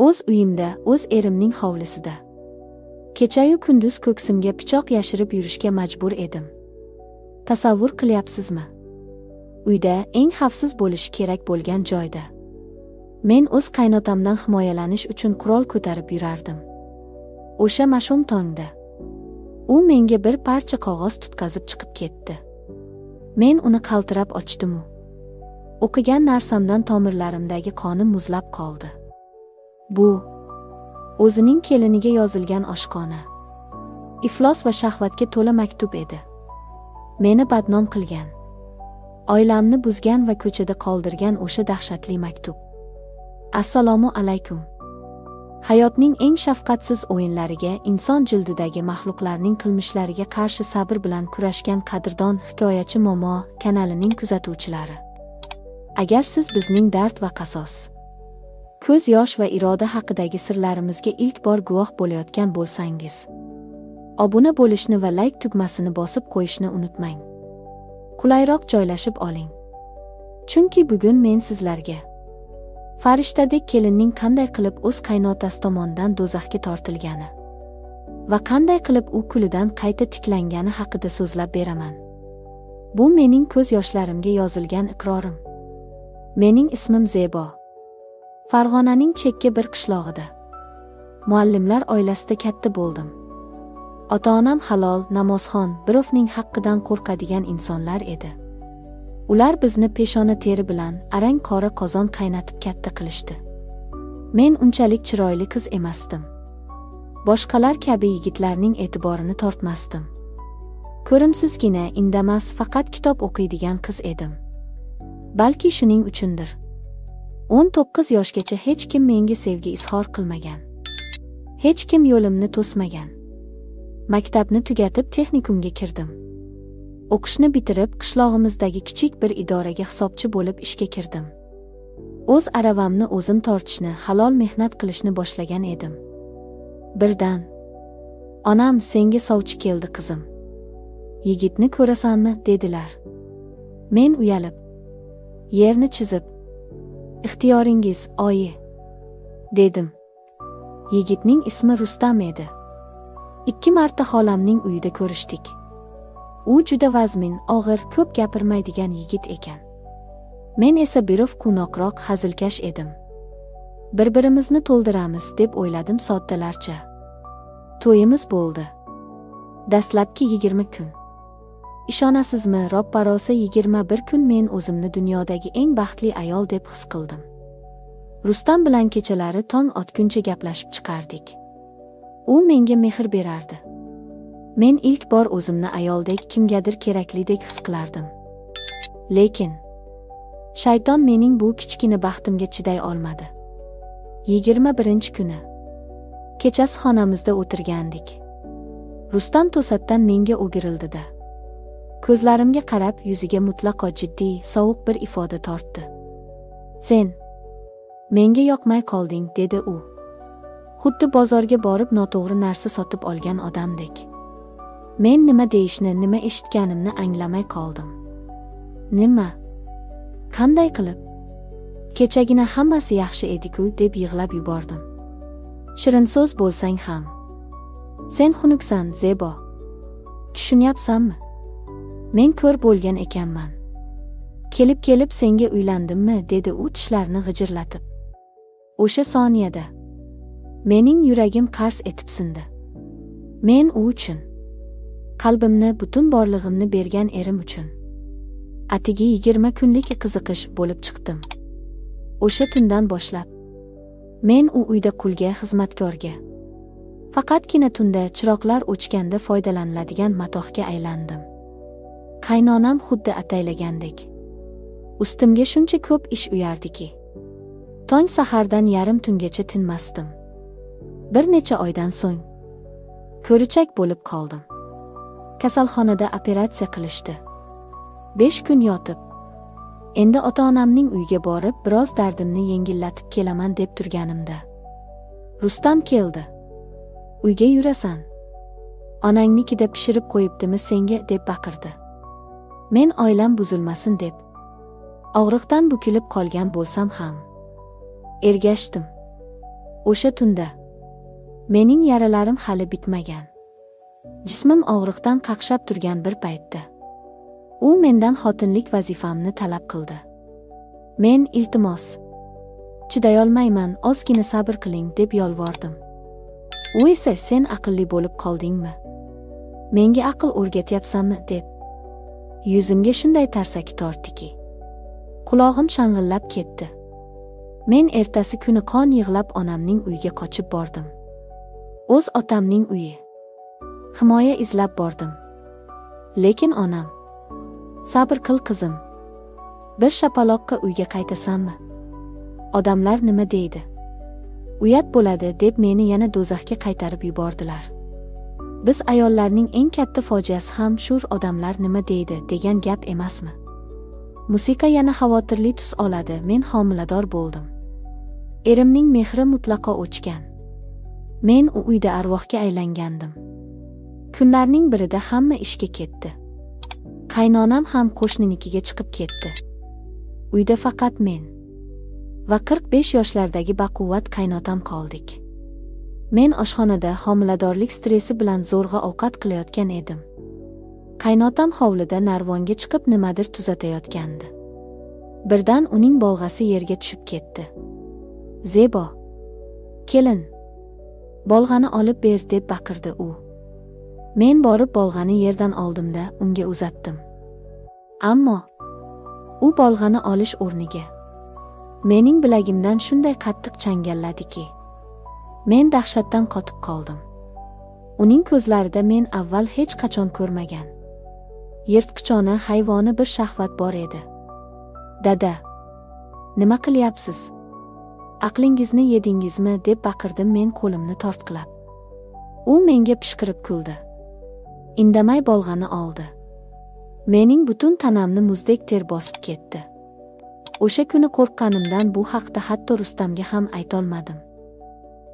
O'z uyimda, o'z erimning hovlisida. Kecha-yu kunduz ko'ksimga pichoq yashirib yurishga majbur edim. Tasavvur qilyapsizmi? Uyda eng xavfsiz bo'lishi kerak bo'lgan joyda. Men o'z qaynotamdan himoyalanish uchun qurol ko'tarib yurardim. O'sha mash'um tongda u menga bir parcha qog'oz tutqazib chiqib ketdi. Men uni qaltirab ochdim-u. O'qigan narsamdan tomirlarimdagi qonim muzlab qoldi. Bu o'zining keliniga yozilgan oshxona. Iflos va shahvatga to'la maktub edi. Meni badnom qilgan, oilamni buzgan va ko'chada qoldirgan o'sha dahshatli maktub. Assalomu alaykum. Hayotning eng shafqatsiz o'yinlariga, inson jildidagi mahluqlarning qilmishlariga qarshi sabr bilan kurashgan qadrdon hikoyachi Momo kanalining kuzatuvchilari. Agar siz bizning dard va qasos, ko'z yosh va iroda haqidagi sirlarimizga ilk bor guvoh bo'layotgan bo'lsangiz, obuna bo'lishni va like tugmasini bosib qo'yishni unutmang. Qulayroq joylashib oling. Chunki bugun men sizlarga farishtadek kelinning qanday qilib o'z qaynotasi tomonidan do'zaxga tortilgani va qanday qilib u kulidan qayta tiklangani haqida so'zlab beraman. Bu mening ko'z yoshlarimga yozilgan iqrorim. Mening ismim Zebo. Farg'onaning chekka bir qishlog'ida muallimlar oilasida katta bo'ldim. Ota-onam halol, namozxon, birovning haqqidan qo'rqadigan insonlar edi. Ular bizni peshona teri bilan arang qora qozon qaynatib katta qilishdi. Men unchalik chiroyli qiz emasdim. Boshqalar kabi yigitlarning e'tiborini tortmasdim. Ko'rimsizgina, indamas, faqat kitob o'qiydigan qiz edim. Balki shuning uchundir 19 yoshgacha hech kim menga sevgi izhor qilmagan. Hech kim yo'limni to'smagan. Maktabni tugatib texnikumga kirdim. O'qishni bitirib qishlog'imizdagi kichik bir idoraga hisobchi bo'lib ishga kirdim. O'z aravamni o'zim tortishni, halol mehnat qilishni boshlagan edim. Birdan onam, senga sovchi keldi qizim. Yigitni ko'rasanmi, dedilar. Men uyalib, yerni chizib, ixtiyoringiz, oyi, dedim. Yigitning ismi Rustam edi. 2 marta xolamning uyida ko'rishdik. U juda vazmin, og'ir, ko'p gapirmaydigan yigit ekan. Men esa biroz quvnoqroq, hazilkash edim. Bir-birimizni to'ldiramiz deb o'yladim soddalarcha. To'yimiz bo'ldi. Dastlabki 20 kun. Ishonasizmi, robbarosa 21 kun men o'zimni dunyodagi eng baxtli ayol deb his qildim. Rustam bilan kechalari tong otguncha gaplashib chiqardik. U menga mehr berardi. Men ilk bor o'zimni ayoldek, kimgadir keraklidek his qilardim. Lekin shayton mening bu kichkina baxtimga chiday olmadi. 21-kuni kechasi xonamizda o'tirgandik. Rustam to'satdan menga o'girildi-da, ko'zlarimga qarab yuziga mutlaqo jiddiy, sovuq bir ifoda tortdi. Sen menga yoqmay qolding, dedi u. Xuddi bozorga borib noto'g'ri narsa sotib olgan odamdek. Men nima deyishni, nima eshitganimni anglamay qoldim. Nima? Qanday qilib? Kechagina hammasi yaxshi edi-ku, deb yig'lab yubordim. Shirin so'z bo'lsang ham. Sen xunuksan, Zebo. Tushunyapsanmi? Men ko'r bo'lgan ekanman. Kelib senga uylandimmi, dedi u tishlarini g'ijirlatib. O'sha soniyada mening yuragim qars etib sindi. Men u uchun, qalbimni, butun borlig'imni bergan erim uchun atigi 20 kunlik qiziqish bo'lib chiqdim. O'sha tundan boshlab men u uyda qulga, xizmatkorga, faqatgina tunda chiroqlar o'chganda foydalaniladigan matohga aylandim. Qaynonam xuddi ataylagandek ustimga shuncha ko'p ish uyardiki, tong sahardan yarim tungacha tinmasdim. Bir necha oydan so'ng ko'richak bo'lib qoldim. Kasalxonada operatsiya qilishdi. 5 kun yotib, endi ota-onamning uyiga borib, biroz dardimni yengillatib kelaman deb turganimda Rustam keldi. Uyga yurasan. Onangnikida pishirib qo'yibdimi senga, deb baqirdi. Men oilam buzilmasin deb og'riqdan bukilib qolgan bo'lsam ham ergashdim. O'sha tunda mening yaralarim hali bitmagan. Jismim og'riqdan qaqshab turgan bir paytda u mendan xotinlik vazifamni talab qildi. Men iltimos, chidayolmayman, ozgina sabr qiling deb yolvordim. U esa sen aqlli bo'lib qoldingmi? Menga aql o'rgatyapsanmi deb yuzimga shunday tarsaki tortdiki, qulog'im shang'illab ketdi. Men ertasi kuni qon yig'lab onamning uyiga qochib bordim. O'z otamning uyi. Himoya izlab bordim. Lekin onam, sabr qil qizim. Bir shapaloqqa uyga qaytasanmi? Odamlar nima deydi? Uyat bo'ladi deb meni yana do'zaxga qaytarib yubordilar. Biz ayollarning eng katta fojiasi ham shu odamlar nima deydi degan gap emasmi? Musiqa yana xavotirli tus oladi. Men homilador bo'ldim. Erimning mehri mutlaqo o'chgan. Men u uyda arvohga aylangandim. Kunlarning birida hamma ishga ketdi. Qaynonam ham qo'shninikiga chiqib ketdi. Uyda faqat men va 45 yoshlardagi baquvvat qaynotam qoldik. Men oshxonada homiladorlik stressi bilan zo'rg'a ovqat qilayotgan edim. Qaynotam hovlida narvonga chiqib nimadir tuzatayotgandi. Birdan uning bolg'asi yerga tushib ketdi. Zebo, kelin, bolg'ani olib ber deb baqirdi u. Men borib bolg'ani yerdan oldimda unga uzatdim. Ammo u bolg'ani olish o'rniga mening bilagimdan shunday qattiq changalladiki, men dahshatdan qotib qoldim. Uning ko'zlarida men avval hech qachon ko'rmagan yirtqichona hayvoni bir shahvat bor edi. Dada, nima qilyapsiz? Aqlingizni yedingizmi deb baqirdim men qo'limni tortqilab. U menga pishqirib kuldi. Indamay bolg'ani oldi. Mening butun tanamni muzdek ter bosib ketdi. O'sha kuni qo'rqqanimdan bu haqda hatto Rustamga ham aytolmadim.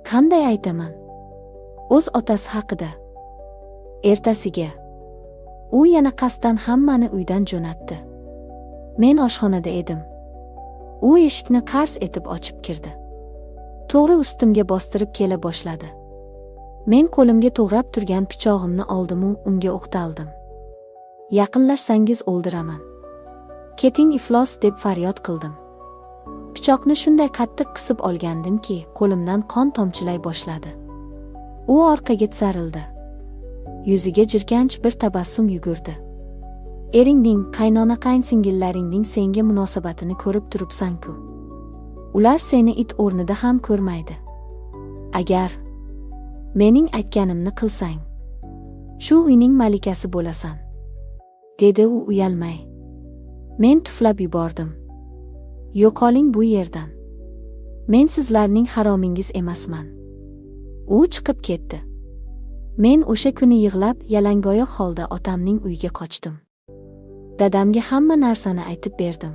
Qanday aytaman? O'z otasi haqida. Ertasiga u yana qasddan hammani uydan jo'natdi. Men oshxonada edim. U eshikni qars etib ochib kirdi. To'g'ri ustimga bostirib kela boshladi. Men qo'limga to'g'rab turgan pichog'imni oldim-u unga o'qtaldim. Yaqinlashsangiz o'ldiraman. Keting iflos deb faryod qildim. Pichoqni shunday qattiq qisib olgandimki, qo'limdan qon tomchilay boshladi. U orqaga tisarildi. Yuziga jirkanch bir tabassum yugurdi. Eringning, qaynona qaynsingillaringning senga munosabatini ko'rib turibsan-ku. Ular seni it o'rnida ham ko'rmaydi. Agar mening aytganimni qilsang, shu uyning malikasi bo'lasan, dedi u uyalmay. Men tuflab yubordim. Yo'qoling bu yerdan. Men sizlarning haromingiz emasman. U chiqib ketdi. Men o'sha kuni yig'lab, yalangoyoq holda otamning uyiga qochdim. Dadamga hamma narsani aytib berdim.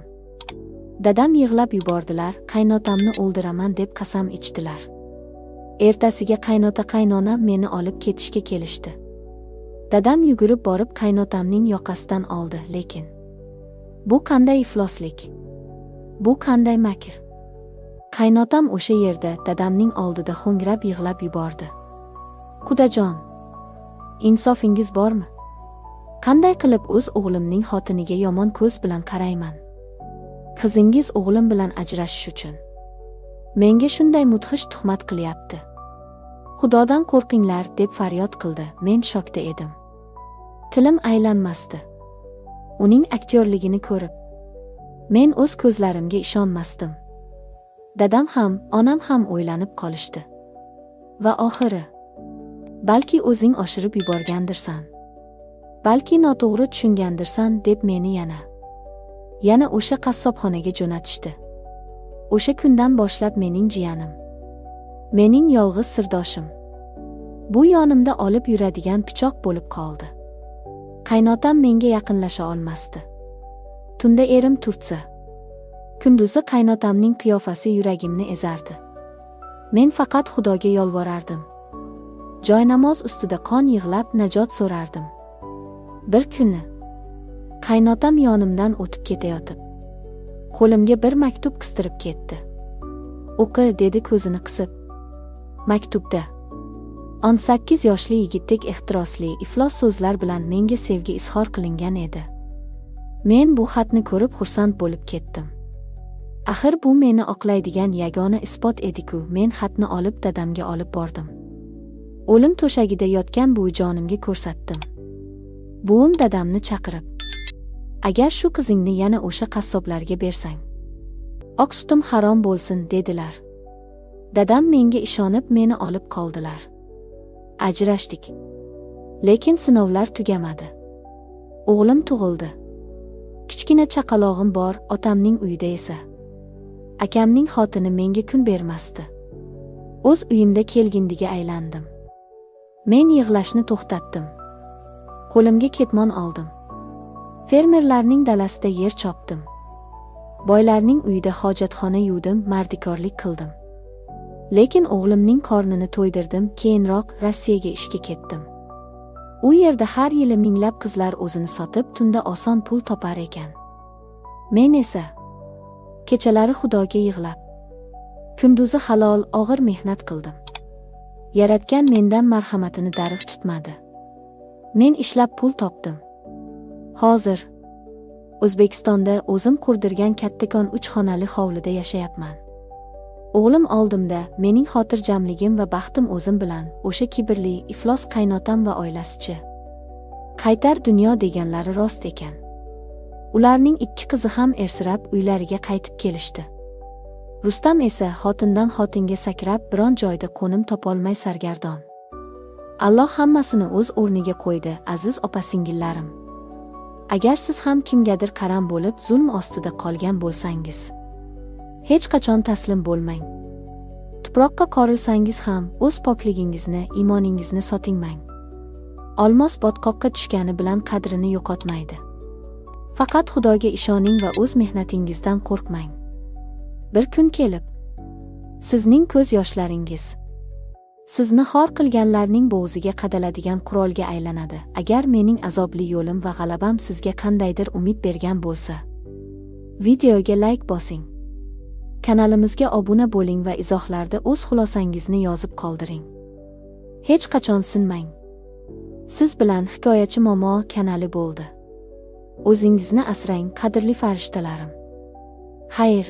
Dadam yig'lab yubordilar, qaynotamni o'ldiraman deb qasam ichdilar. Ertasiga qaynota qaynona meni olib ketishga kelishdi. Dadam yugurib borib qaynotamning yoqasidan oldi, lekin bu qanday ifloslik? Bu qanday makr? Qaynotam o'sha yerda dadamning oldida ho'ngrab yig'lab yubordi. Qudajon, insofingiz bormi? Qanday qilib o'z o'g'limning xotiniga yomon ko'z bilan qarayman? Qizingiz o'g'lim bilan ajrashish uchun menga shunday mudhish tuhmat qilyapti. Xudodan qo'rqinglar deb faryod qildi. Men shokda edim. Tilim aylanmasdi. Uning aktyorligini ko'rib men o'z ko'zlarimga ishonmasdim. Dadam ham, onam ham o'ylanib qolishdi. Va oxiri, balki o'zing oshirib yuborgandirsan, balki noto'g'ri tushungandirsan deb meni yana o'sha qassobxonaga jo'natishdi. O'sha kundan boshlab mening jiyanim, mening yolg'iz sirdoshim bu yonimda olib yuradigan pichoq bo'lib qoldi. Qaynotam menga yaqinlasha olmasdi. Tunda erim turtsa, kunduzi qaynotamning qiyofasi yuragimni ezardi. Men faqat Xudoga yolvorardim. Joynamoz ustida qon yig'lab najot so'rardim. Bir kuni qaynotam yonimdan o'tib ketayotib, qo'limga bir maktub qistirib ketdi. O'qi, dedi ko'zini qisib. Maktubda 18 yoshli yigitdek ehtirosli, iflos so'zlar bilan menga sevgi izhor qilingan edi. Men bu xatni ko'rib xursand bo'lib ketdim. Axir bu meni oqlaydigan yagona isbot edi-ku. Men xatni olib dadamga olib bordim. O'lim to'shagida yotgan buvijonimga ko'rsatdim. Buvim dadamni chaqirib, "Agar shu qizingni yana o'sha qassoblarga bersang, oq sutim harom bo'lsin", dedilar. Dadam menga ishonib meni olib qoldilar. Ajrashdik. Lekin sinovlar tugamadi. O'g'lim tug'ildi. Kichkina chaqalog'im bor, otamning uyida esa akamning xotini menga kun bermasdi. O'z uyimda kelgindiga aylandim. Men yig'lashni to'xtatdim. Qo'limga ketmon oldim. Fermerlarning dalasida yer chopdim. Boylarning uyida hojatxona yuvdim, mardikorlik qildim. Lekin o'g'limning qornini to'ydirdim, keyinroq Rossiyaga ishga ketdim. U yerda har yili minglab qizlar o'zini sotib, tunda oson pul topar ekan. Men esa kechalari Xudoga yig'lab, kunduzi halol, og'ir mehnat qildim. Yaratgan mendan marhamatini darig' tutmadi. Men ishlab pul topdim. Hozir O'zbekistonda o'zim qurdirgan kattakon 3 xonali hovlida yashayapman. O'g'lim oldimda, mening xotirjamligim va baxtim o'zim bilan, o'sha kibrli, iflos qaynotam va oilasichi. Qaytar dunyo deganlari rost ekan. Ularning 2 qizi ham ersirab uylariga qaytib kelishdi. Rustam esa xotindan xotinga sakrab biron joyda qo'nim topolmay sargardon. Alloh hammasini o'z o'rniga qo'ydi, aziz opa-singillarim. Agar siz ham kimgadir qaram bo'lib zulm ostida qolgan bo'lsangiz, hech qachon taslim bo'lmang. Tuproqqa qorilsangiz ham o'z pokligingizni, iymoningizni sotingmang. Olmos botqoqqa tushgani bilan qadrini yo'qotmaydi. Faqat Xudoga ishoning va o'z mehnatingizdan qo'rqmang. Bir kun kelib, sizning ko'z yoshlaringiz sizni xor qilganlarning bo'g'ziga qadaladigan qurolga aylanadi. Agar mening azobli yo'lim va g'alabam sizga qandaydir umid bergan bo'lsa, videoga like bosing. Kanalimizga obuna bo'ling va izohlarda o'z xulosangizni yozib qoldiring. Hech qachon sinmang. Siz bilan Hikoyachi Momo kanali bo'ldi. O'zingizni asrang, qadrli farishtalarim. Xayr.